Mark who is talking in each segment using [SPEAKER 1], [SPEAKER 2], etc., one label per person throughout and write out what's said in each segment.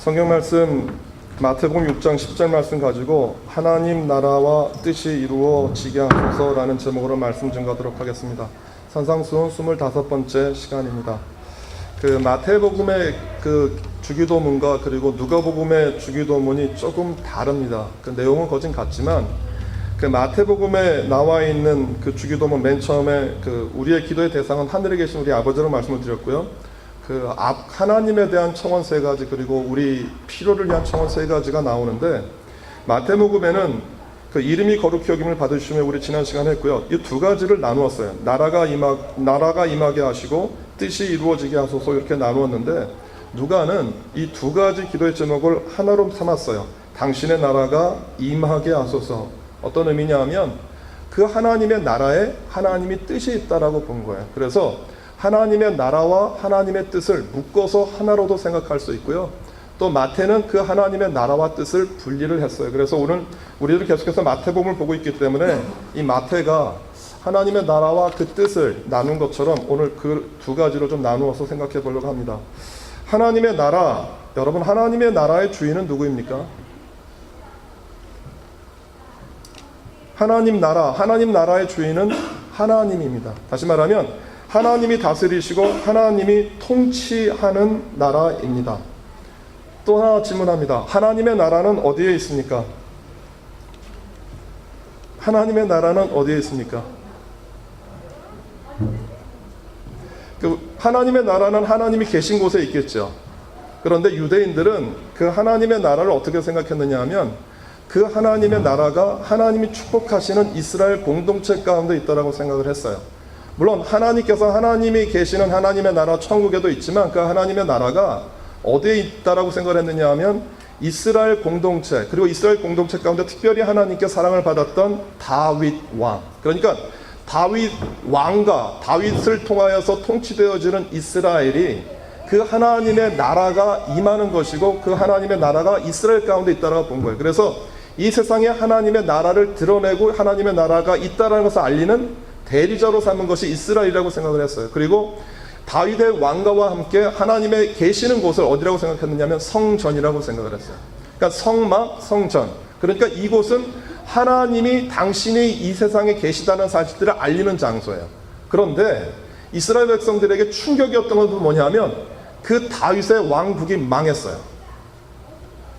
[SPEAKER 1] 성경 말씀 마태복음 6장 10절 말씀 가지고 하나님 나라와 뜻이 이루어지게 하소서라는 제목으로 말씀 증거하도록 하겠습니다. 산상수훈 25번째 시간입니다. 마태복음의 주기도문과 그리고 누가복음의 주기도문이 조금 다릅니다. 내용은 거진 같지만 마태복음에 나와 있는 주기도문 맨 처음에 우리의 기도의 대상은 하늘에 계신 우리 아버지로 말씀을 드렸고요. 하나님에 대한 청원 3가지 그리고 우리 필요를 위한 청원 3가지가 나오는데, 마태복음에는 이름이 거룩히 여김을 받으시며 우리 지난 시간에 했고요. 이 2가지를 나누었어요. 나라가 임하게 하시고 뜻이 이루어지게 하소서, 이렇게 나누었는데, 누가는 이 2가지 기도의 제목을 하나로 삼았어요. 당신의 나라가 임하게 하소서. 어떤 의미냐 하면 하나님의 나라에 하나님의 뜻이 있다라고 본 거예요. 그래서 하나님의 나라와 하나님의 뜻을 묶어서 하나로도 생각할 수 있고요. 또 마태는 하나님의 나라와 뜻을 분리를 했어요. 그래서 오늘 우리들 계속해서 마태복음을 보고 있기 때문에 이 마태가 하나님의 나라와 뜻을 나눈 것처럼 오늘 2가지로 좀 나누어서 생각해 보려고 합니다. 하나님의 나라, 여러분, 하나님의 나라의 주인은 누구입니까? 하나님 나라의 주인은 하나님입니다. 다시 말하면 하나님이 다스리시고 하나님이 통치하는 나라입니다. 또 하나 질문합니다. 하나님의 나라는 어디에 있습니까? 하나님의 나라는 어디에 있습니까? 하나님의 나라는 하나님이 계신 곳에 있겠죠. 그런데 유대인들은 하나님의 나라를 어떻게 생각했느냐 하면 하나님의 나라가 하나님이 축복하시는 이스라엘 공동체 가운데 있다라고 생각을 했어요. 물론 하나님이 계시는 하나님의 나라 천국에도 있지만 하나님의 나라가 어디에 있다라고 생각을 했느냐 하면 이스라엘 공동체, 그리고 이스라엘 공동체 가운데 특별히 하나님께 사랑을 받았던 다윗 왕, 그러니까 다윗 왕과 다윗을 통하여서 통치되어지는 이스라엘이 하나님의 나라가 임하는 것이고 하나님의 나라가 이스라엘 가운데 있다라고 본 거예요. 그래서 이 세상에 하나님의 나라를 드러내고 하나님의 나라가 있다라는 것을 알리는 대리자로 삼은 것이 이스라엘이라고 생각을 했어요. 그리고 다윗의 왕가와 함께 하나님의 계시는 곳을 어디라고 생각했느냐면 성전이라고 생각을 했어요. 그러니까 성막, 성전. 그러니까 이곳은 하나님이 당신이 이 세상에 계시다는 사실들을 알리는 장소예요. 그런데 이스라엘 백성들에게 충격이었던 것은 뭐냐면 다윗의 왕국이 망했어요.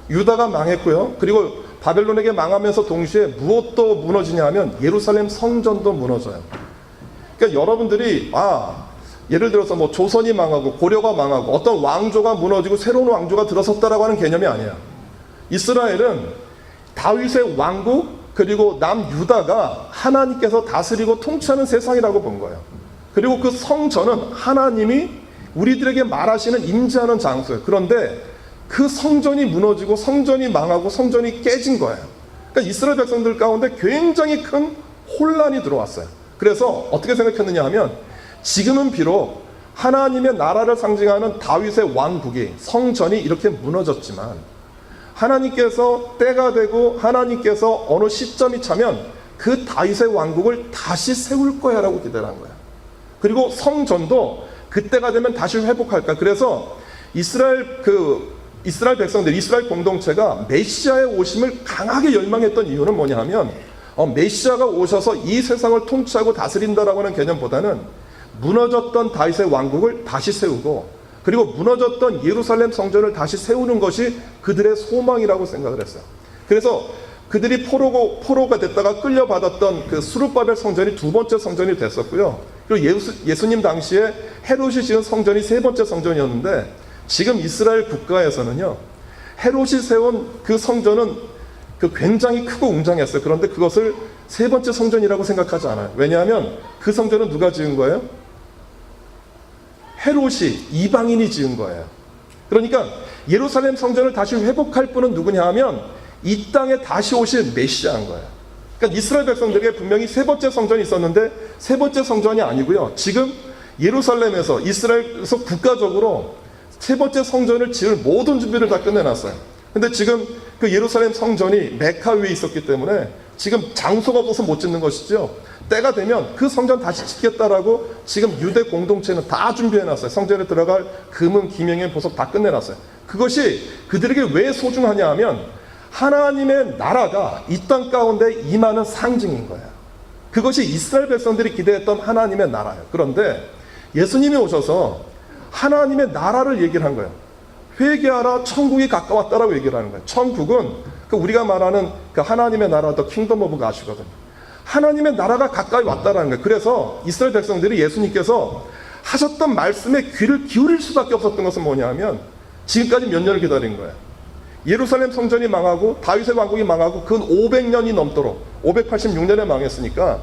[SPEAKER 1] 유다가 망했고요. 그리고 바벨론에게 망하면서 동시에 무엇도 무너지냐 하면 예루살렘 성전도 무너져요. 그러니까 여러분들이 예를 들어서 조선이 망하고 고려가 망하고 어떤 왕조가 무너지고 새로운 왕조가 들어섰다라고 하는 개념이 아니야. 이스라엘은 다윗의 왕국 그리고 남유다가 하나님께서 다스리고 통치하는 세상이라고 본 거예요. 그리고 성전은 하나님이 우리들에게 말하시는 임재하는 장소예요. 그런데 성전이 무너지고 성전이 망하고 성전이 깨진 거예요. 그러니까 이스라엘 백성들 가운데 굉장히 큰 혼란이 들어왔어요. 그래서 어떻게 생각했느냐 하면 지금은 비록 하나님의 나라를 상징하는 다윗의 왕국이, 성전이 이렇게 무너졌지만 하나님께서 때가 되고 하나님께서 어느 시점이 차면 다윗의 왕국을 다시 세울 거야 라고 기대를 한 거예요. 그리고 성전도 그때가 되면 다시 회복할까. 그래서 이스라엘 백성들, 이스라엘 공동체가 메시아의 오심을 강하게 열망했던 이유는 뭐냐 하면 메시아가 오셔서 이 세상을 통치하고 다스린다라고 하는 개념보다는 무너졌던 다윗의 왕국을 다시 세우고 그리고 무너졌던 예루살렘 성전을 다시 세우는 것이 그들의 소망이라고 생각을 했어요. 그래서 그들이 포로가 됐다가 끌려받았던 스룹바벨 성전이 2번째 성전이 됐었고요. 그리고 예수님 당시에 헤롯이 지은 성전이 3번째 성전이었는데, 지금 이스라엘 국가에서는요, 헤롯이 세운 성전은 굉장히 크고 웅장했어요. 그런데 그것을 3번째 성전이라고 생각하지 않아요. 왜냐하면 성전은 누가 지은 거예요? 헤롯이, 이방인이 지은 거예요. 그러니까 예루살렘 성전을 다시 회복할 분은 누구냐 하면 이 땅에 다시 오실 메시아인 거예요. 그러니까 이스라엘 백성들에게 분명히 3번째 성전이 있었는데 3번째 성전이 아니고요. 지금 예루살렘에서, 이스라엘에서 국가적으로 3번째 성전을 지을 모든 준비를 다 끝내놨어요. 근데 지금 예루살렘 성전이 메카 위에 있었기 때문에 지금 장소가 없어서 못 짓는 것이죠. 때가 되면 성전 다시 짓겠다라고 지금 유대 공동체는 다 준비해놨어요. 성전에 들어갈 금은, 기명의 보석 다 끝내놨어요. 그것이 그들에게 왜 소중하냐 하면 하나님의 나라가 이 땅 가운데 임하는 상징인 거예요. 그것이 이스라엘 백성들이 기대했던 하나님의 나라예요. 그런데 예수님이 오셔서 하나님의 나라를 얘기를 한 거예요. 회개하라, 천국이 가까웠다라고 얘기를 하는 거예요. 천국은 우리가 말하는 그 하나님의 나라, 더 킹덤 오브 갓이거든요. 하나님의 나라가 가까이 왔다라는 거예요. 그래서 이스라엘 백성들이 예수님께서 하셨던 말씀에 귀를 기울일 수밖에 없었던 것은 뭐냐면 지금까지 몇 년을 기다린 거예요. 예루살렘 성전이 망하고 다윗의 왕국이 망하고 근 500년이 넘도록 586년에 망했으니까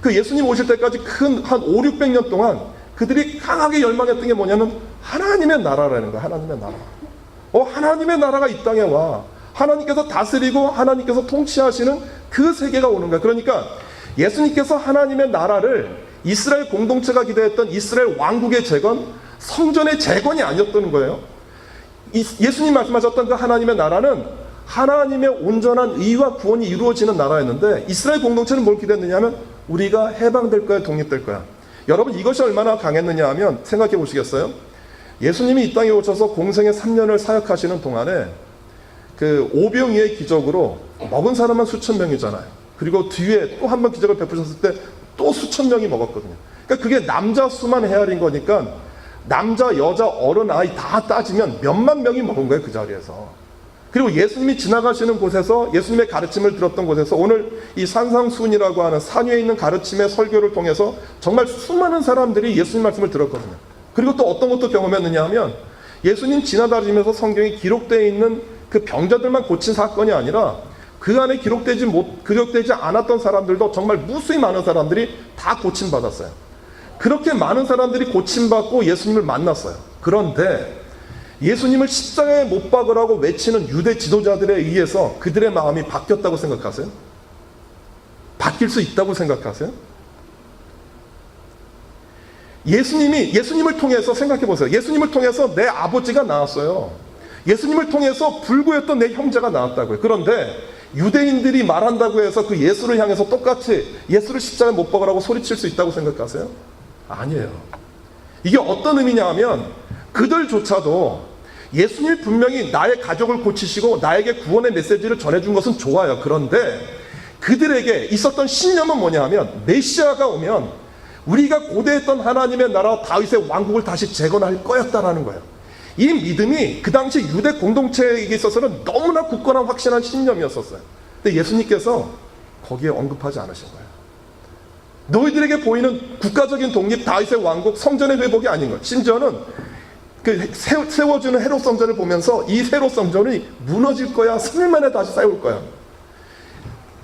[SPEAKER 1] 그 예수님 오실 때까지 한 5, 600년 동안 그들이 강하게 열망했던 게 뭐냐면 하나님의 나라라는 거예요. 하나님의 나라. 하나님의 나라가 이 땅에 와. 하나님께서 다스리고 하나님께서 통치하시는 그 세계가 오는 거예요. 그러니까 예수님께서 하나님의 나라를 이스라엘 공동체가 기대했던 이스라엘 왕국의 재건, 성전의 재건이 아니었던 거예요. 예수님 말씀하셨던 그 하나님의 나라는 하나님의 온전한 의와 구원이 이루어지는 나라였는데 이스라엘 공동체는 뭘 기대했느냐 하면 우리가 해방될 거야, 독립될 거야. 여러분 이것이 얼마나 강했느냐 하면 생각해 보시겠어요? 예수님이 이 땅에 오셔서 공생의 3년을 사역하시는 동안에 그 오병이의 기적으로 먹은 사람은 수천 명이잖아요. 그리고 뒤에 또 한 번 기적을 베푸셨을 때 또 수천 명이 먹었거든요. 그러니까 그게 남자 수만 헤아린 거니까 남자, 여자, 어른, 아이 다 따지면 몇만 명이 먹은 거예요, 그 자리에서. 그리고 예수님이 지나가시는 곳에서 예수님의 가르침을 들었던 곳에서 오늘 이 산상수훈이라고 하는 산 위에 있는 가르침의 설교를 통해서 정말 수많은 사람들이 예수님 말씀을 들었거든요. 그리고 또 어떤 것도 경험했느냐 하면 예수님 지나다니면서 성경에 기록되어 있는 그 병자들만 고친 사건이 아니라 그 안에 기록되지 않았던 사람들도 정말 무수히 많은 사람들이 다 고침받았어요. 그렇게 많은 사람들이 고침받고 예수님을 만났어요. 그런데 예수님을 십자가에 못 박으라고 외치는 유대 지도자들에 의해서 그들의 마음이 바뀌었다고 생각하세요? 바뀔 수 있다고 생각하세요? 예수님을 통해서 생각해 보세요. 예수님을 통해서 내 아버지가 나왔어요. 예수님을 통해서 불구였던 내 형제가 나왔다고요. 그런데 유대인들이 말한다고 해서 그 예수를 향해서 똑같이 예수를 십자가에 못 박으라고 소리칠 수 있다고 생각하세요? 아니에요. 이게 어떤 의미냐 하면 그들조차도 예수님이 분명히 나의 가족을 고치시고 나에게 구원의 메시지를 전해준 것은 좋아요. 그런데 그들에게 있었던 신념은 뭐냐 하면 메시아가 오면 우리가 고대했던 하나님의 나라 다윗의 왕국을 다시 재건할 거였다라는 거예요. 이 믿음이 그 당시 유대 공동체에게 있어서는 너무나 굳건한 확신한 신념이었었어요. 근데 예수님께서 거기에 언급하지 않으신 거예요. 너희들에게 보이는 국가적인 독립, 다윗의 왕국, 성전의 회복이 아닌 거예요. 심지어는 그 세워주는 헤롯 성전을 보면서 이 헤롯 성전이 무너질 거야, 3일 만에 다시 세울 거야.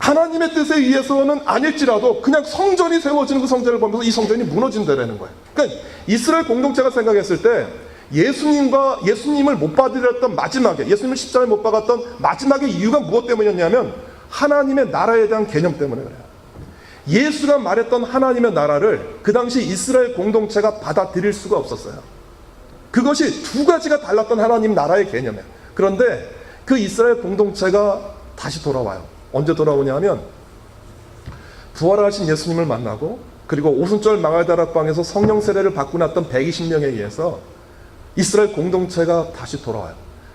[SPEAKER 1] 하나님의 뜻에 의해서는 아닐지라도 그냥 성전이 세워지는 그 성전을 보면서 이 성전이 무너진다라는 거예요. 그러니까 이스라엘 공동체가 생각했을 때 예수님을 못 받으렸던 마지막에, 예수님을 십자가에 못 박았던 마지막의 이유가 무엇 때문이었냐면 하나님의 나라에 대한 개념 때문에 그래요. 예수가 말했던 하나님의 나라를 그 당시 이스라엘 공동체가 받아들일 수가 없었어요. 그것이 두 가지가 달랐던 하나님 나라의 개념이에요. 그런데 그 이스라엘 공동체가 다시 돌아와요. 언제 돌아오냐 하면 부활하신 예수님을 만나고 그리고 오순절 마가다락방에서 성령 세례를 받고 났던 120명에 의해서 이스라엘 공동체가 다시 돌아와요.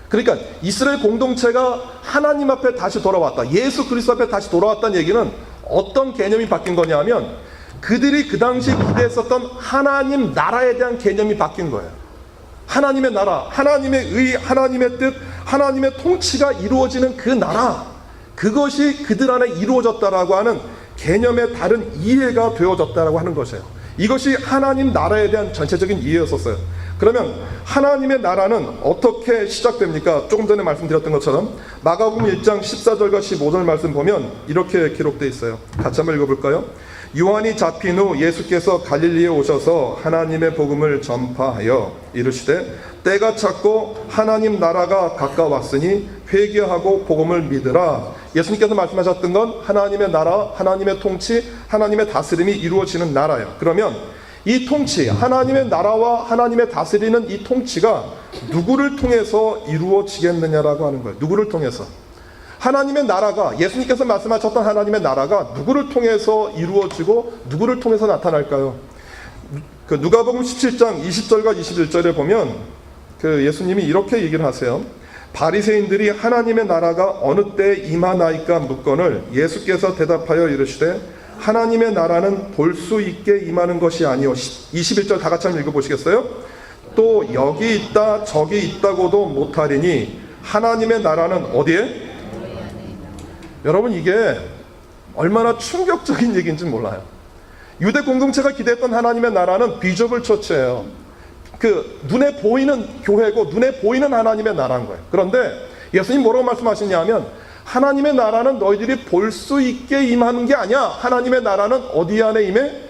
[SPEAKER 1] 그러니까 이스라엘 공동체가 하나님 앞에 다시 돌아왔다, 예수 그리스도 앞에 다시 돌아왔다는 얘기는 어떤 개념이 바뀐 거냐 하면 그들이 그 당시 기대했었던 하나님 나라에 대한 개념이 바뀐 거예요. 하나님의 나라, 하나님의 의, 하나님의 뜻, 하나님의 통치가 이루어지는 그 나라, 그것이 그들 안에 이루어졌다라고 하는 개념의 다른 이해가 되어졌다라고 하는 것이에요. 이것이 하나님 나라에 대한 전체적인 이해였었어요. 그러면 하나님의 나라는 어떻게 시작됩니까? 조금 전에 말씀드렸던 것처럼 마가복음 1장 14절과 15절 말씀 보면 이렇게 기록되어 있어요. 같이 한번 읽어볼까요? 요한이 잡힌 후 예수께서 갈릴리에 오셔서 하나님의 복음을 전파하여 이르시되 때가 찼고 하나님 나라가 가까웠으니 회개하고 복음을 믿으라. 예수님께서 말씀하셨던 건 하나님의 나라, 하나님의 통치, 하나님의 다스림이 이루어지는 나라예요. 그러면 이 통치, 하나님의 나라와 하나님의 다스리는 이 통치가 누구를 통해서 이루어지겠느냐라고 하는 거예요. 누구를 통해서? 하나님의 나라가, 예수님께서 말씀하셨던 하나님의 나라가 누구를 통해서 이루어지고 누구를 통해서 나타날까요? 그 누가복음 17장 20절과 21절에 보면 예수님이 이렇게 얘기를 하세요. 바리새인들이 하나님의 나라가 어느 때에 임하나이까 묻거늘 예수께서 대답하여 이르시되 하나님의 나라는 볼 수 있게 임하는 것이 아니요. 21절 다 같이 한번 읽어보시겠어요? 또 여기 있다 저기 있다고도 못하리니 하나님의 나라는 어디에? 여러분, 이게 얼마나 충격적인 얘기인지 몰라요. 유대 공동체가 기대했던 하나님의 나라는 비저블 처치예요. 눈에 보이는 교회고 눈에 보이는 하나님의 나라인 거예요. 그런데 예수님 뭐라고 말씀하시냐면 하나님의 나라는 너희들이 볼 수 있게 임하는 게 아니야. 하나님의 나라는 어디 안에 임해?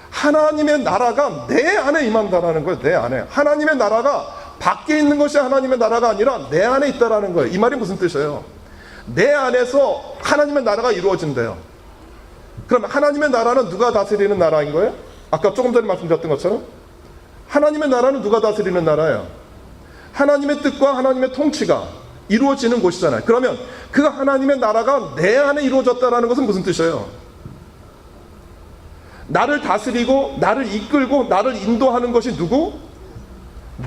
[SPEAKER 1] 하나님의 나라가 내 안에 임한다라는 거예요. 내 안에. 하나님의 나라가 밖에 있는 것이 하나님의 나라가 아니라 내 안에 있다라는 거예요. 이 말이 무슨 뜻이에요? 내 안에서 하나님의 나라가 이루어진대요. 그럼 하나님의 나라는 누가 다스리는 나라인 거예요? 아까 조금 전에 말씀드렸던 것처럼 하나님의 나라는 누가 다스리는 나라예요? 하나님의 뜻과 하나님의 통치가 이루어지는 곳이잖아요. 그러면 그 하나님의 나라가 내 안에 이루어졌다는 것은 무슨 뜻이에요? 나를 다스리고 나를 이끌고 나를 인도하는 것이 누구?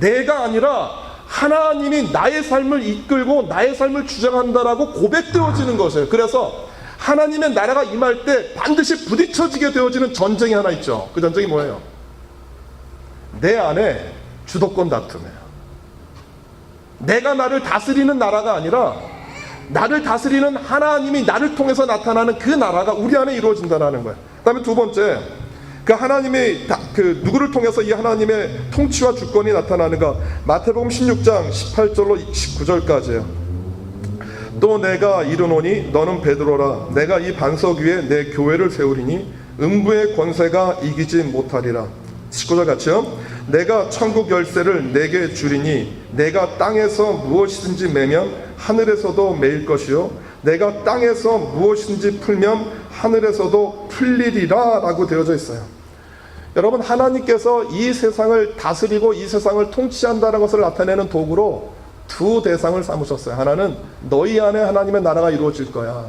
[SPEAKER 1] 내가 아니라 하나님이 나의 삶을 이끌고 나의 삶을 주장한다라고 고백되어지는 것이에요. 그래서 하나님의 나라가 임할 때 반드시 부딪혀지게 되어지는 전쟁이 하나 있죠. 그 전쟁이 뭐예요? 내 안에 주도권 다툼이에요. 내가 나를 다스리는 나라가 아니라 나를 다스리는 하나님이 나를 통해서 나타나는 그 나라가 우리 안에 이루어진다는 거예요. 그 다음에 두 번째, 하나님의 누구를 통해서 이 하나님의 통치와 주권이 나타나는가? 마태복음 16장 18절로 19절까지예요. 또 내가 이르노니 너는 베드로라. 내가 이 반석 위에 내 교회를 세우리니 음부의 권세가 이기지 못하리라. 19절 같이요. 내가 천국 열쇠를 내게 주리니 내가 땅에서 무엇이든지 매면 하늘에서도 매일 것이요 내가 땅에서 무엇이든지 풀면 하늘에서도 풀리리라 라고 되어져 있어요. 여러분, 하나님께서 이 세상을 다스리고 이 세상을 통치한다는 것을 나타내는 도구로 두 대상을 삼으셨어요. 하나는 너희 안에 하나님의 나라가 이루어질 거야.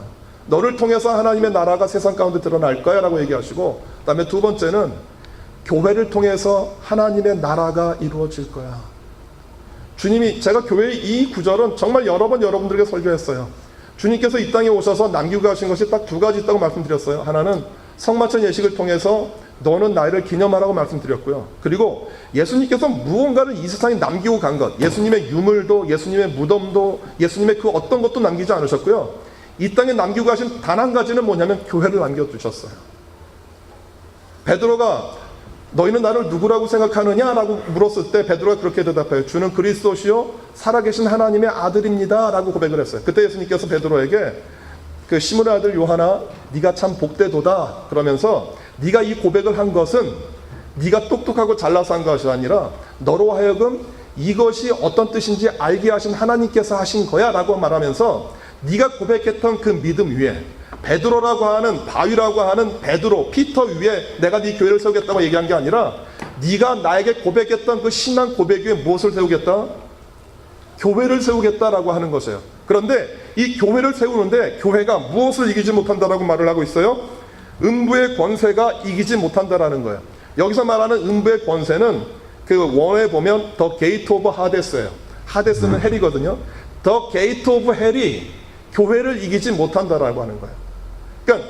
[SPEAKER 1] 너를 통해서 하나님의 나라가 세상 가운데 드러날 거야 라고 얘기하시고, 그 다음에 두 번째는 교회를 통해서 하나님의 나라가 이루어질 거야. 주님이, 제가 교회의 이 구절은 정말 여러 번 여러분들에게 설교했어요. 주님께서 이 땅에 오셔서 남기고 가신 것이 딱 두 가지 있다고 말씀드렸어요. 하나는 성마천 예식을 통해서 너는 나를 기념하라고 말씀드렸고요. 그리고 예수님께서 무언가를 이 세상에 남기고 간 것, 예수님의 유물도 예수님의 무덤도 예수님의 그 어떤 것도 남기지 않으셨고요. 이 땅에 남기고 가신 단 한 가지는 뭐냐면 교회를 남겨두셨어요. 베드로가 너희는 나를 누구라고 생각하느냐? 라고 물었을 때 베드로가 그렇게 대답해요. 주는 그리스도시요 살아계신 하나님의 아들입니다 라고 고백을 했어요. 그때 예수님께서 베드로에게 시몬의 아들 요한아, 네가 참 복되도다 그러면서 네가 이 고백을 한 것은 네가 똑똑하고 잘나서 한 것이 아니라 너로 하여금 이것이 어떤 뜻인지 알게 하신 하나님께서 하신 거야 라고 말하면서 네가 고백했던 그 믿음 위에 베드로라고 하는, 바위라고 하는 베드로, 피터 위에 내가 네 교회를 세우겠다고 얘기한 게 아니라 네가 나에게 고백했던 그 신앙 고백 위에 무엇을 세우겠다? 교회를 세우겠다라고 하는 것이에요. 그런데 이 교회를 세우는데 교회가 무엇을 이기지 못한다라고 말을 하고 있어요? 음부의 권세가 이기지 못한다라는 거예요. 여기서 말하는 음부의 권세는 원어에 보면 The Gate of Hades예요. 하데스는 헬이거든요. The Gate of Hell이 교회를 이기지 못한다라고 하는 거예요. 그러니까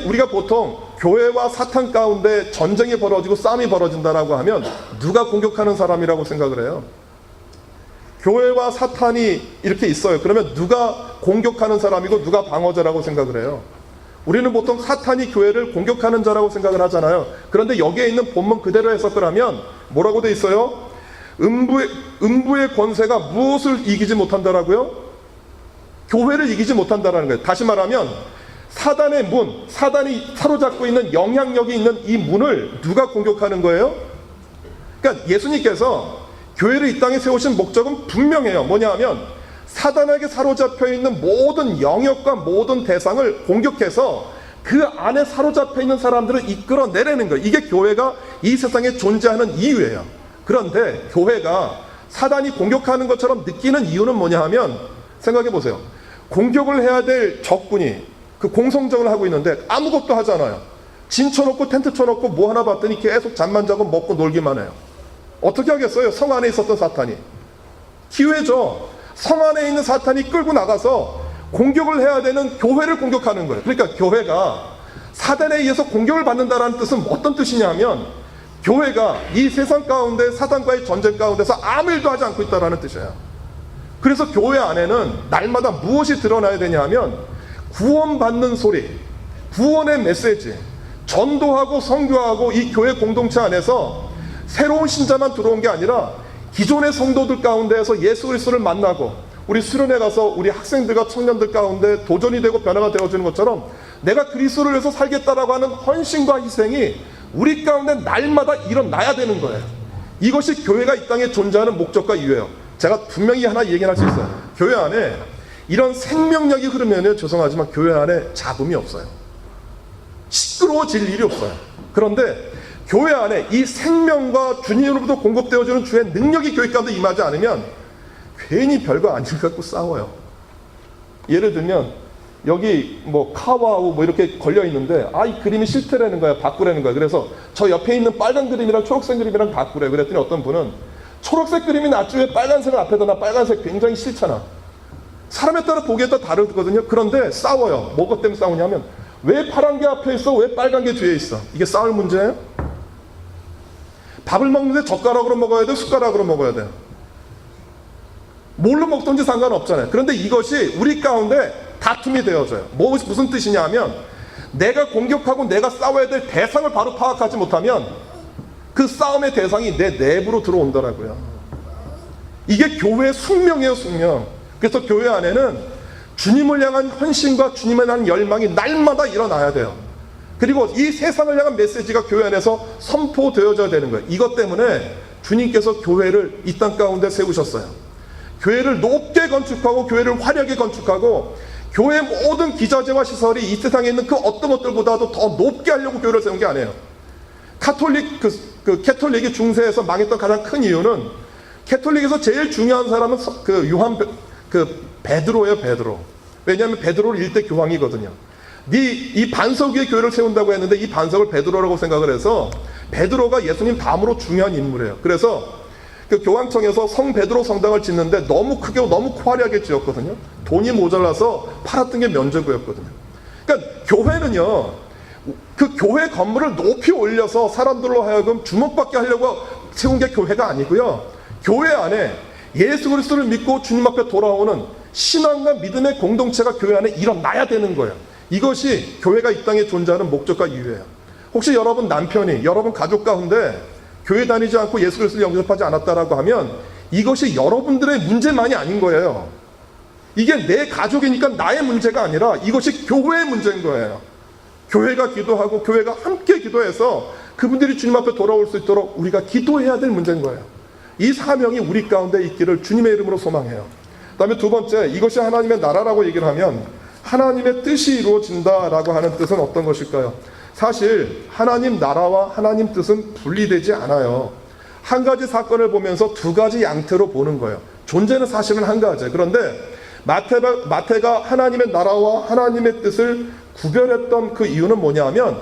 [SPEAKER 1] 우리가 보통 교회와 사탄 가운데 전쟁이 벌어지고 싸움이 벌어진다라고 하면 누가 공격하는 사람이라고 생각을 해요? 교회와 사탄이 이렇게 있어요. 그러면 누가 공격하는 사람이고 누가 방어자라고 생각을 해요? 우리는 보통 사탄이 교회를 공격하는 자라고 생각을 하잖아요. 그런데 여기에 있는 본문 그대로 해석을 하면 뭐라고 돼 있어요? 음부의 권세가 무엇을 이기지 못한다라고요? 교회를 이기지 못한다라는 거예요. 다시 말하면 사단의 문, 사단이 사로잡고 있는 영향력이 있는 이 문을 누가 공격하는 거예요? 그러니까 예수님께서 교회를 이 땅에 세우신 목적은 분명해요. 뭐냐 하면 사단에게 사로잡혀 있는 모든 영역과 모든 대상을 공격해서 그 안에 사로잡혀 있는 사람들을 이끌어내려는 거예요. 이게 교회가 이 세상에 존재하는 이유예요. 그런데 교회가 사단이 공격하는 것처럼 느끼는 이유는 뭐냐 하면, 생각해 보세요. 공격을 해야 될 적군이 공성전을 하고 있는데 아무것도 하잖아요. 진 쳐놓고 텐트 쳐놓고 뭐 하나 봤더니 계속 잠만 자고 먹고 놀기만 해요. 어떻게 하겠어요? 성 안에 있었던 사탄이. 기회죠. 성 안에 있는 사탄이 끌고 나가서 공격을 해야 되는 교회를 공격하는 거예요. 그러니까 교회가 사단에 의해서 공격을 받는다는 뜻은 어떤 뜻이냐면, 교회가 이 세상 가운데 사단과의 전쟁 가운데서 아무 일도 하지 않고 있다는 뜻이에요. 그래서 교회 안에는 날마다 무엇이 드러나야 되냐면, 구원받는 소리, 구원의 메시지, 전도하고 선교하고, 이 교회 공동체 안에서 새로운 신자만 들어온 게 아니라 기존의 성도들 가운데에서 예수 그리스도를 만나고, 우리 수련회 가서 우리 학생들과 청년들 가운데 도전이 되고 변화가 되어주는 것처럼 내가 그리스도를 위해서 살겠다라고 하는 헌신과 희생이 우리 가운데 날마다 일어나야 되는 거예요. 이것이 교회가 이 땅에 존재하는 목적과 이유예요. 제가 분명히 하나 얘기할 수 있어요. 교회 안에 이런 생명력이 흐르면 죄송하지만 교회 안에 잡음이 없어요. 시끄러워질 일이 없어요. 그런데 교회 안에 이 생명과 주님으로부터 공급되어주는 주의 능력이 교회 가운데 임하지 않으면 괜히 별거 아닌 것 갖고 싸워요. 예를 들면 여기 뭐 카와우 뭐 이렇게 걸려 있는데, 이 그림이 싫다라는 거야, 바꾸라는 거야. 그래서 저 옆에 있는 빨간 그림이랑 초록색 그림이랑 바꾸래. 그랬더니 어떤 분은 초록색 그림이 낫지 왜 빨간색을 앞에다 놔? 빨간색 굉장히 싫잖아. 사람에 따라 보기에 따라 다르거든요. 그런데 싸워요. 뭐것 때문에 싸우냐면, 왜 파란 게 앞에 있어? 왜 빨간 게 뒤에 있어? 이게 싸울 문제예요? 밥을 먹는데 젓가락으로 먹어야 돼? 숟가락으로 먹어야 돼? 뭘로 먹든지 상관없잖아요. 그런데 이것이 우리 가운데 다툼이 되어져요. 무슨 뜻이냐면, 내가 공격하고 내가 싸워야 될 대상을 바로 파악하지 못하면 그 싸움의 대상이 내 내부로 들어온다라고요. 이게 교회의 숙명이에요, 숙명. 그래서 교회 안에는 주님을 향한 헌신과 주님을 향한 열망이 날마다 일어나야 돼요. 그리고 이 세상을 향한 메시지가 교회 안에서 선포되어져야 되는 거예요. 이것 때문에 주님께서 교회를 이 땅 가운데 세우셨어요. 교회를 높게 건축하고 교회를 화려하게 건축하고 교회의 모든 기자재와 시설이 이 세상에 있는 그 어떤 것들보다도 더 높게 하려고 교회를 세운 게 아니에요. 캐톨릭이 중세에서 망했던 가장 큰 이유는, 캐톨릭에서 제일 중요한 사람은 베드로예요, 베드로. 왜냐하면 베드로를 일대 교황이거든요. 이 반석 위에 교회를 세운다고 했는데 이 반석을 베드로라고 생각을 해서 베드로가 예수님 다음으로 중요한 인물이에요. 그래서 그 교황청에서 성 베드로 성당을 짓는데 너무 크게 너무 화려하게 지었거든요. 돈이 모자라서 팔았던 게 면죄부였거든요. 그러니까 교회는요, 그 교회 건물을 높이 올려서 사람들로 하여금 주목받게 하려고 세운 게 교회가 아니고요. 교회 안에 예수 그리스도를 믿고 주님 앞에 돌아오는 신앙과 믿음의 공동체가 교회 안에 일어나야 되는 거예요. 이것이 교회가 이 땅에 존재하는 목적과 이유예요. 혹시 여러분 남편이 여러분 가족 가운데 교회 다니지 않고 예수 그리스도를 영접하지 않았다라고 하면 이것이 여러분들의 문제만이 아닌 거예요. 이게 내 가족이니까 나의 문제가 아니라 이것이 교회의 문제인 거예요. 교회가 기도하고 교회가 함께 기도해서 그분들이 주님 앞에 돌아올 수 있도록 우리가 기도해야 될 문제인 거예요. 이 사명이 우리 가운데 있기를 주님의 이름으로 소망해요. 그 다음에 두 번째, 이것이 하나님의 나라라고 얘기를 하면 하나님의 뜻이 이루어진다라고 하는 뜻은 어떤 것일까요? 사실 하나님 나라와 하나님 뜻은 분리되지 않아요. 한 가지 사건을 보면서 두 가지 양태로 보는 거예요. 존재는 사실은 한 가지. 그런데 마태가 하나님의 나라와 하나님의 뜻을 구별했던 그 이유는 뭐냐면,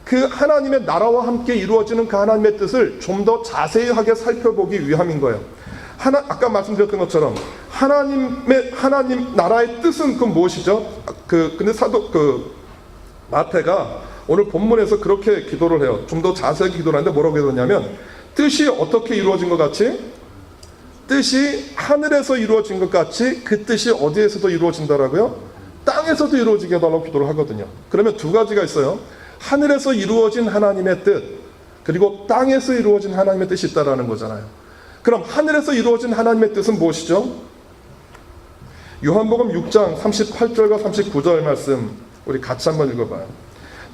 [SPEAKER 1] 그 하나님의 나라와 함께 이루어지는 그 하나님의 뜻을 좀 더 자세하게 살펴보기 위함인 거예요. 아까 말씀드렸던 것처럼 하나님 나라의 뜻은 그 무엇이죠? 근데 마태가 오늘 본문에서 그렇게 기도를 해요. 좀 더 자세하게 기도를 하는데 뭐라고 기도했냐면, 뜻이 어떻게 이루어진 것 같이, 뜻이 하늘에서 이루어진 것 같이 그 뜻이 어디에서도 이루어진다라고요? 땅에서도 이루어지게 해달라고 기도를 하거든요. 그러면 두 가지가 있어요. 하늘에서 이루어진 하나님의 뜻, 그리고 땅에서 이루어진 하나님의 뜻이 있다라는 거잖아요. 그럼 하늘에서 이루어진 하나님의 뜻은 무엇이죠? 요한복음 6장 38절과 39절 말씀 우리 같이 한번 읽어봐요.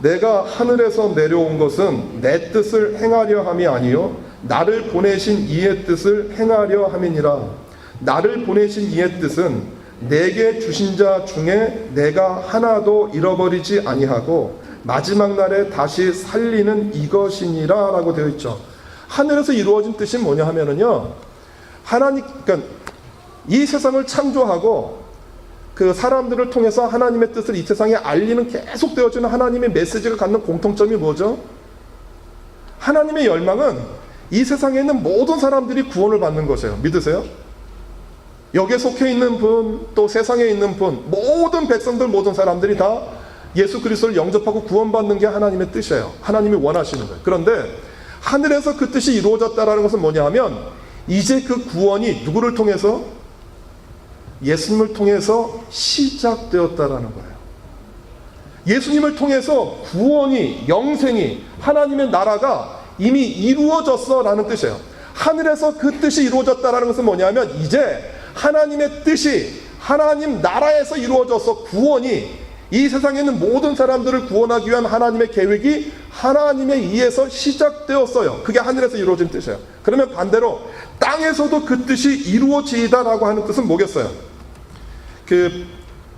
[SPEAKER 1] 내가 하늘에서 내려온 것은 내 뜻을 행하려 함이 아니요 나를 보내신 이의 뜻을 행하려 함이니라. 나를 보내신 이의 뜻은 내게 주신 자 중에 내가 하나도 잃어버리지 아니하고 마지막 날에 다시 살리는 이것이니라 라고 되어 있죠. 하늘에서 이루어진 뜻이 뭐냐 하면은요, 그러니까 이 세상을 창조하고 그 사람들을 통해서 하나님의 뜻을 이 세상에 알리는 계속 되어지는 하나님의 메시지가 갖는 공통점이 뭐죠? 하나님의 열망은 이 세상에 있는 모든 사람들이 구원을 받는 것이에요. 믿으세요? 여기에 속해 있는 분, 또 세상에 있는 분, 모든 백성들, 모든 사람들이 다 예수 그리스도를 영접하고 구원받는 게 하나님의 뜻이에요. 하나님이 원하시는 거예요. 그런데 하늘에서 그 뜻이 이루어졌다는 것은 뭐냐 하면, 이제 그 구원이 누구를 통해서? 예수님을 통해서 시작되었다라는 거예요. 예수님을 통해서 구원이, 영생이, 하나님의 나라가 이미 이루어졌어라는 뜻이에요. 하늘에서 그 뜻이 이루어졌다라는 것은 뭐냐면, 이제 하나님의 뜻이 하나님 나라에서 이루어져서 구원이, 이 세상에 있는 모든 사람들을 구원하기 위한 하나님의 계획이 하나님에 의해서 시작되었어요. 그게 하늘에서 이루어진 뜻이에요. 그러면 반대로 땅에서도 그 뜻이 이루어지다라고 하는 뜻은 뭐겠어요? 그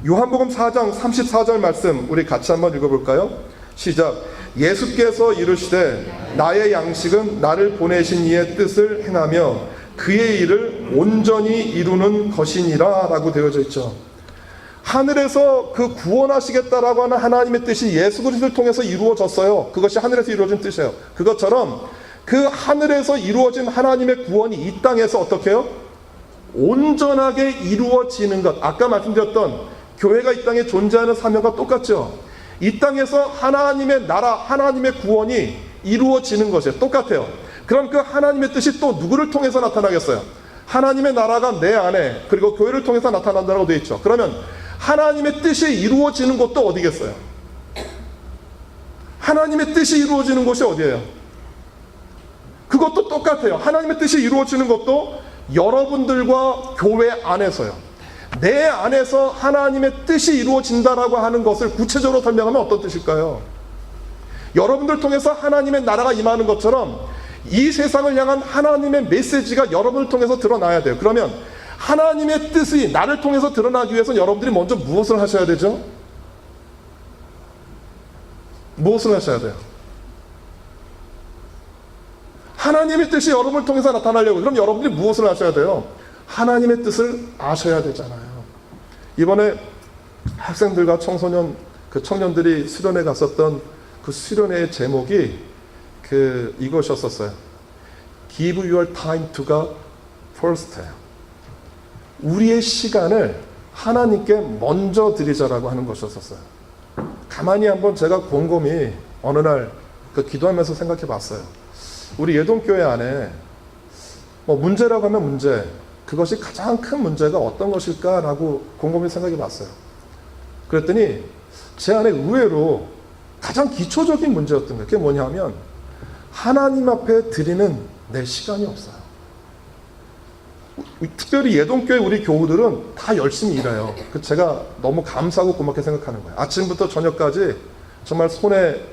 [SPEAKER 1] 요한복음 4장 34절 말씀 우리 같이 한번 읽어볼까요? 시작. 예수께서 이르시되 나의 양식은 나를 보내신 이의 뜻을 행하며 그의 일을 온전히 이루는 것이니라 라고 되어져 있죠. 하늘에서 그 구원하시겠다라고 하는 하나님의 뜻이 예수 그리스도를 통해서 이루어졌어요. 그것이 하늘에서 이루어진 뜻이에요. 그것처럼 그 하늘에서 이루어진 하나님의 구원이 이 땅에서 어떻게 해요? 온전하게 이루어지는 것. 아까 말씀드렸던 교회가 이 땅에 존재하는 사명과 똑같죠. 이 땅에서 하나님의 나라, 하나님의 구원이 이루어지는 것이에요. 똑같아요. 그럼 그 하나님의 뜻이 또 누구를 통해서 나타나겠어요? 하나님의 나라가 내 안에, 그리고 교회를 통해서 나타난다고 되어 있죠. 그러면 하나님의 뜻이 이루어지는 곳도 어디겠어요? 하나님의 뜻이 이루어지는 곳이 어디예요? 그것도 똑같아요. 하나님의 뜻이 이루어지는 것도 여러분들과 교회 안에서요. 내 안에서 하나님의 뜻이 이루어진다라고 하는 것을 구체적으로 설명하면 어떤 뜻일까요? 여러분들 통해서 하나님의 나라가 임하는 것처럼 이 세상을 향한 하나님의 메시지가 여러분을 통해서 드러나야 돼요. 그러면 하나님의 뜻이 나를 통해서 드러나기 위해서는 여러분들이 먼저 무엇을 하셔야 되죠? 무엇을 하셔야 돼요? 하나님의 뜻이 여러분을 통해서 나타나려고, 그럼 여러분들이 무엇을 하셔야 돼요? 하나님의 뜻을 아셔야 되잖아요. 이번에 학생들과 청년들이 수련회 갔었던 그 수련회의 제목이 이것이었어요. Give your time to God first. 우리의 시간을 하나님께 먼저 드리자라고 하는 것이었어요. 가만히 한번 제가 곰곰이 어느 날 기도하면서 생각해 봤어요. 우리 예동교회 안에 문제라고 하면 문제, 그것이 가장 큰 문제가 어떤 것일까라고 곰곰이 생각해 봤어요. 그랬더니 제 안에 의외로 가장 기초적인 문제였던 거예요. 그게 뭐냐면 하나님 앞에 드리는 내 시간이 없어요. 특별히 예동교회 우리 교우들은 다 열심히 일해요. 제가 너무 감사하고 고맙게 생각하는 거예요. 아침부터 저녁까지 정말 손에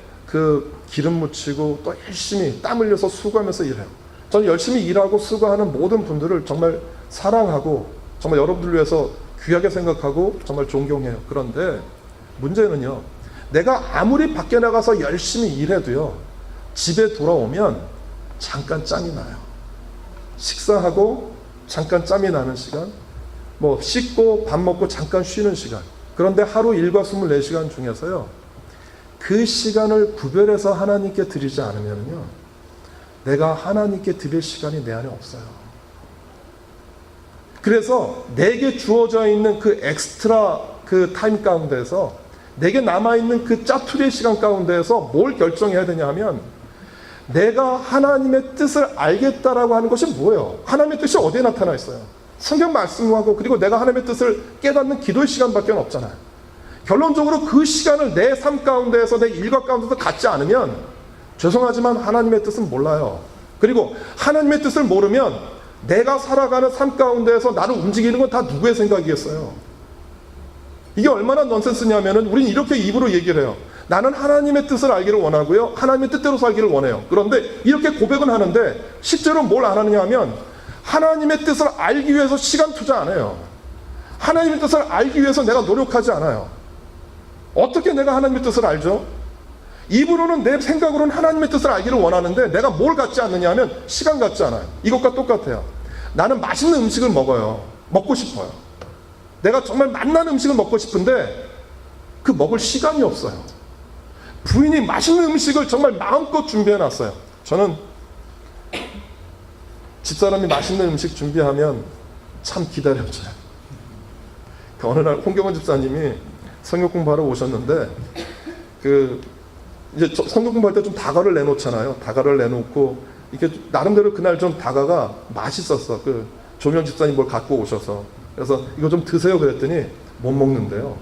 [SPEAKER 1] 기름 묻히고 또 열심히 땀 흘려서 수고하면서 일해요. 저는 열심히 일하고 수고하는 모든 분들을 정말 사랑하고 정말 여러분들 위해서 귀하게 생각하고 정말 존경해요. 그런데 문제는요, 내가 아무리 밖에 나가서 열심히 일해도요, 집에 돌아오면 잠깐 짬이 나요. 식사하고 잠깐 짬이 나는 시간, 씻고 밥 먹고 잠깐 쉬는 시간. 그런데 하루 일과 24시간 중에서요, 그 시간을 구별해서 하나님께 드리지 않으면요, 내가 하나님께 드릴 시간이 내 안에 없어요. 그래서 내게 주어져 있는 그 엑스트라 타임 가운데서, 내게 남아있는 그 짜투리의 시간 가운데에서 뭘 결정해야 되냐 하면, 내가 하나님의 뜻을 알겠다라고 하는 것이 뭐예요? 하나님의 뜻이 어디에 나타나 있어요? 성경 말씀하고, 그리고 내가 하나님의 뜻을 깨닫는 기도의 시간밖에 없잖아요. 결론적으로 그 시간을 내 삶 가운데에서, 내 일과 가운데서 갖지 않으면 죄송하지만 하나님의 뜻은 몰라요. 그리고 하나님의 뜻을 모르면 내가 살아가는 삶 가운데에서 나를 움직이는 건 다 누구의 생각이겠어요? 이게 얼마나 넌센스냐면은 우린 이렇게 입으로 얘기를 해요. 나는 하나님의 뜻을 알기를 원하고요, 하나님의 뜻대로 살기를 원해요. 그런데 이렇게 고백은 하는데 실제로 뭘 안 하느냐 하면 하나님의 뜻을 알기 위해서 시간 투자 안 해요. 하나님의 뜻을 알기 위해서 내가 노력하지 않아요. 어떻게 내가 하나님의 뜻을 알죠? 입으로는, 내 생각으로는 하나님의 뜻을 알기를 원하는데 내가 뭘 갖지 않느냐 하면 시간 갖지 않아요. 이것과 똑같아요. 나는 맛있는 음식을 먹고 싶어요. 내가 정말 맛난 음식을 먹고 싶은데 먹을 시간이 없어요. 부인이 맛있는 음식을 정말 마음껏 준비해 놨어요. 저는 집사람이 맛있는 음식 준비하면 참 기다려줘요. 어느 날 홍경원 집사님이 성경 공부하러 오셨는데 이제 성경 공부할 때 좀 다가를 내놓잖아요. 다가를 내놓고 이렇게 나름대로 그날 좀 다가가 맛있었어. 조명 집사님 뭘 갖고 오셔서 그래서 이거 좀 드세요 그랬더니 못 먹는데요.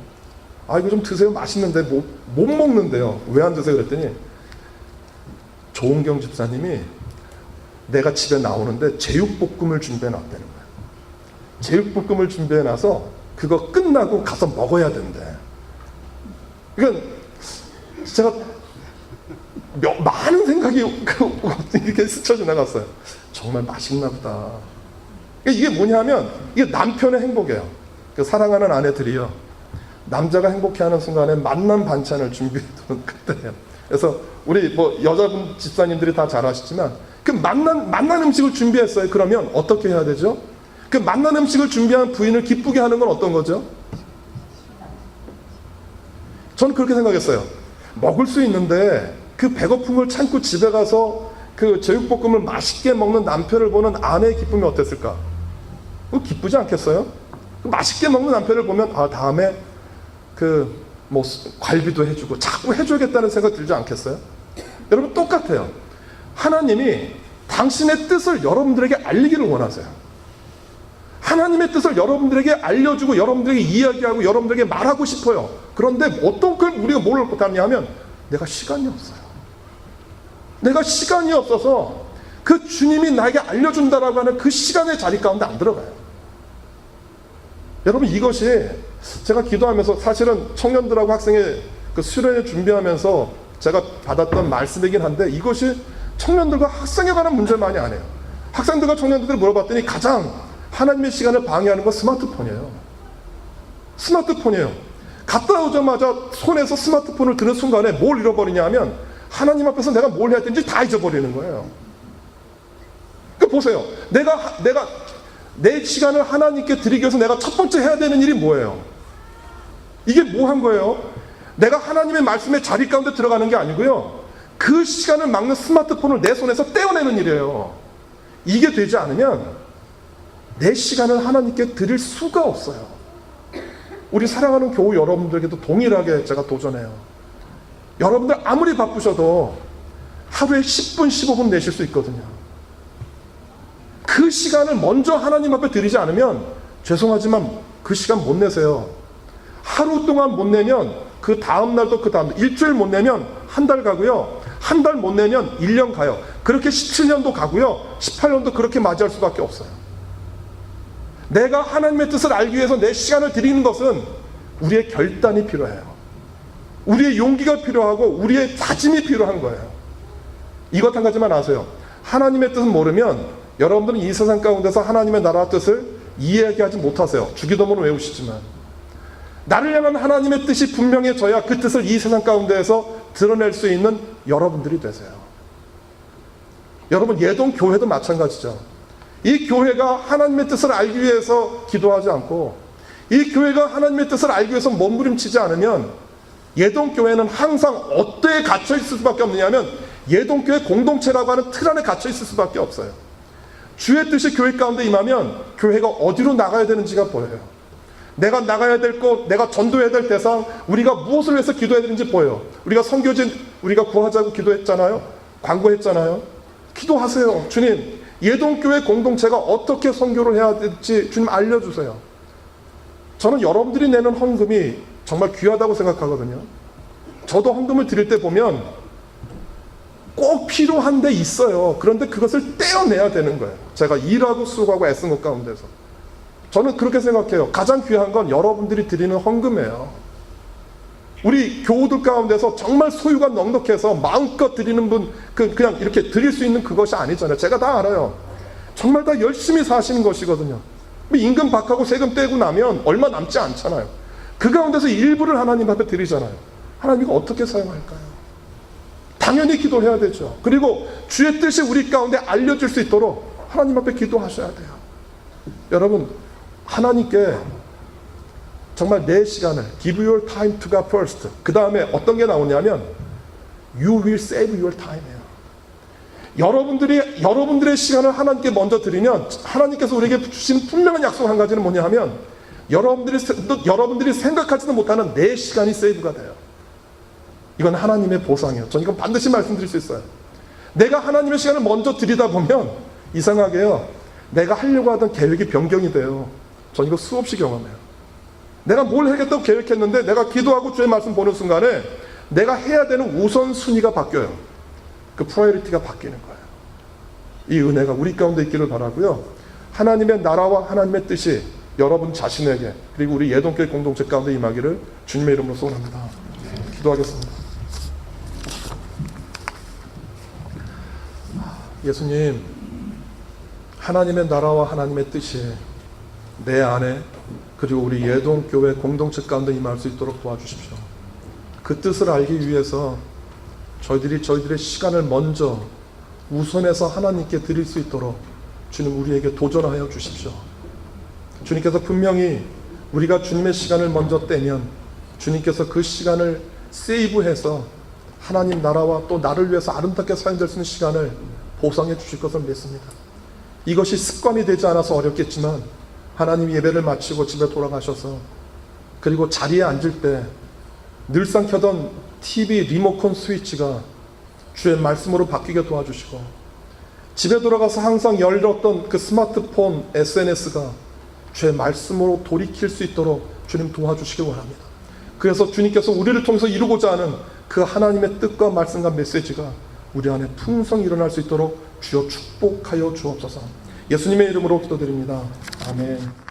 [SPEAKER 1] 아 이거 좀 드세요 맛있는데 못 먹는데요. 왜 안 드세요 그랬더니 조은경 집사님이 내가 집에 나오는데 제육볶음을 준비해 놨다는 거예요. 제육볶음을 준비해 놔서 그거 끝나고 가서 먹어야 된대. 그러니까 제가 많은 생각이 이렇게 스쳐 지나갔어요. 정말 맛있나 보다. 이게 뭐냐면 이게 남편의 행복이에요. 사랑하는 아내들이요, 남자가 행복해하는 순간에 맛난 반찬을 준비해두는 그때예요. 그래서 우리 여자분 집사님들이 다 잘 아시지만 그 맛난 음식을 준비했어요. 그러면 어떻게 해야 되죠? 그 맛난 음식을 준비한 부인을 기쁘게 하는 건 어떤 거죠? 저는 그렇게 생각했어요. 먹을 수 있는데 그 배고픔을 참고 집에 가서 그 제육볶음을 맛있게 먹는 남편을 보는 아내의 기쁨이 어땠을까? 기쁘지 않겠어요? 맛있게 먹는 남편을 보면 다음에 갈비도 해주고 자꾸 해줘야겠다는 생각 들지 않겠어요? 여러분 똑같아요. 하나님이 당신의 뜻을 여러분들에게 알리기를 원하세요. 하나님의 뜻을 여러분들에게 알려주고 여러분들에게 이야기하고 여러분들에게 말하고 싶어요. 그런데 어떤 걸 우리가 뭘 못하냐면 내가 시간이 없어요. 내가 시간이 없어서 그 주님이 나에게 알려준다라고 하는 그 시간의 자리 가운데 안 들어가요. 여러분 이것이 제가 기도하면서 사실은 청년들하고 학생의 수련회 준비하면서 제가 받았던 말씀이긴 한데 이것이 청년들과 학생에 관한 문제만이 아니에요. 학생들과 청년들을 물어봤더니 가장 하나님의 시간을 방해하는 건 스마트폰이에요. 스마트폰이에요. 갔다 오자마자 손에서 스마트폰을 드는 순간에 뭘 잃어버리냐 하면 하나님 앞에서 내가 뭘 해야 되는지 다 잊어버리는 거예요. 보세요. 내가 내 시간을 하나님께 드리기 위해서 내가 첫 번째 해야 되는 일이 뭐예요? 이게 뭐 한 거예요? 내가 하나님의 말씀의 자리 가운데 들어가는 게 아니고요, 그 시간을 막는 스마트폰을 내 손에서 떼어내는 일이에요. 이게 되지 않으면 내 시간을 하나님께 드릴 수가 없어요. 우리 사랑하는 교우 여러분들에게도 동일하게 제가 도전해요. 여러분들 아무리 바쁘셔도 하루에 10분 15분 내실 수 있거든요. 그 시간을 먼저 하나님 앞에 드리지 않으면 죄송하지만 그 시간 못 내세요. 하루 동안 못 내면 그 다음날도 그 다음 일주일 못 내면 한 달 가고요, 한 달 못 내면 1년 가요. 그렇게 17년도 가고요, 18년도 그렇게 맞이할 수밖에 없어요. 내가 하나님의 뜻을 알기 위해서 내 시간을 드리는 것은 우리의 결단이 필요해요. 우리의 용기가 필요하고 우리의 다짐이 필요한 거예요. 이것 한 가지만 아세요. 하나님의 뜻을 모르면 여러분들은 이 세상 가운데서 하나님의 나라와 뜻을 이해하지 못하세요. 주기도문을 외우시지만 나를 향한 하나님의 뜻이 분명해져야 그 뜻을 이 세상 가운데에서 드러낼 수 있는 여러분들이 되세요. 여러분 예동 교회도 마찬가지죠. 이 교회가 하나님의 뜻을 알기 위해서 기도하지 않고 이 교회가 하나님의 뜻을 알기 위해서 몸부림치지 않으면 예동교회는 항상 어디에 갇혀 있을 수밖에 없느냐면 예동교회 공동체라고 하는 틀 안에 갇혀 있을 수밖에 없어요. 주의 뜻이 교회 가운데 임하면 교회가 어디로 나가야 되는지가 보여요. 내가 나가야 될 곳, 내가 전도해야 될 대상, 우리가 무엇을 위해서 기도해야 되는지 보여요. 우리가 선교진 우리가 구하자고 기도했잖아요. 광고했잖아요. 기도하세요. 주님, 예동교회 공동체가 어떻게 선교를 해야 될지 주님 알려주세요. 저는 여러분들이 내는 헌금이 정말 귀하다고 생각하거든요. 저도 헌금을 드릴 때 보면 꼭 필요한 데 있어요. 그런데 그것을 떼어내야 되는 거예요. 제가 일하고 수고하고 애쓴 것 가운데서 저는 그렇게 생각해요. 가장 귀한 건 여러분들이 드리는 헌금이에요. 우리 교우들 가운데서 정말 소유가 넉넉해서 마음껏 드리는 분, 그냥 이렇게 드릴 수 있는 그것이 아니잖아요. 제가 다 알아요. 정말 다 열심히 사시는 것이거든요. 임금 박하고 세금 떼고 나면 얼마 남지 않잖아요. 그 가운데서 일부를 하나님 앞에 드리잖아요. 하나님 이거 어떻게 사용할까요? 당연히 기도해야 되죠. 그리고 주의 뜻이 우리 가운데 알려질 수 있도록 하나님 앞에 기도하셔야 돼요. 여러분, 하나님께 정말 내 시간을 give your time to God first. 그 다음에 어떤 게 나오냐면 you will save your time이에요. 여러분들의 시간을 하나님께 먼저 드리면 하나님께서 우리에게 주신 분명한 약속 한 가지는 뭐냐 하면 여러분들이 생각하지도 못하는 내 시간이 세이브가 돼요. 이건 하나님의 보상이에요. 저는 이건 반드시 말씀드릴 수 있어요. 내가 하나님의 시간을 먼저 드리다 보면 이상하게요, 내가 하려고 하던 계획이 변경이 돼요. 저는 이거 수없이 경험해요. 내가 뭘 하겠다고 계획했는데 내가 기도하고 주의 말씀 보는 순간에 내가 해야 되는 우선순위가 바뀌어요. 그 프라이어리티가 바뀌는 거예요. 이 은혜가 우리 가운데 있기를 바라고요. 하나님의 나라와 하나님의 뜻이 여러분 자신에게 그리고 우리 예동교회 공동체 가운데 임하기를 주님의 이름으로 소원합니다. 기도하겠습니다. 예수님, 하나님의 나라와 하나님의 뜻이 내 안에 그리고 우리 예동교회 공동체 가운데 임할 수 있도록 도와주십시오. 그 뜻을 알기 위해서 저희들의 시간을 먼저 우선해서 하나님께 드릴 수 있도록 주님 우리에게 도전하여 주십시오. 주님께서 분명히 우리가 주님의 시간을 먼저 떼면 주님께서 그 시간을 세이브해서 하나님 나라와 또 나를 위해서 아름답게 사용될 수 있는 시간을 보상해 주실 것을 믿습니다. 이것이 습관이 되지 않아서 어렵겠지만 하나님 예배를 마치고 집에 돌아가셔서 그리고 자리에 앉을 때 늘상 켜던 TV 리모컨 스위치가 주의 말씀으로 바뀌게 도와주시고 집에 돌아가서 항상 열렸던 그 스마트폰 SNS가 주의 말씀으로 돌이킬 수 있도록 주님 도와주시기 원합니다. 그래서 주님께서 우리를 통해서 이루고자 하는 그 하나님의 뜻과 말씀과 메시지가 우리 안에 풍성히 일어날 수 있도록 주여 축복하여 주옵소서. 예수님의 이름으로 기도드립니다. 아멘.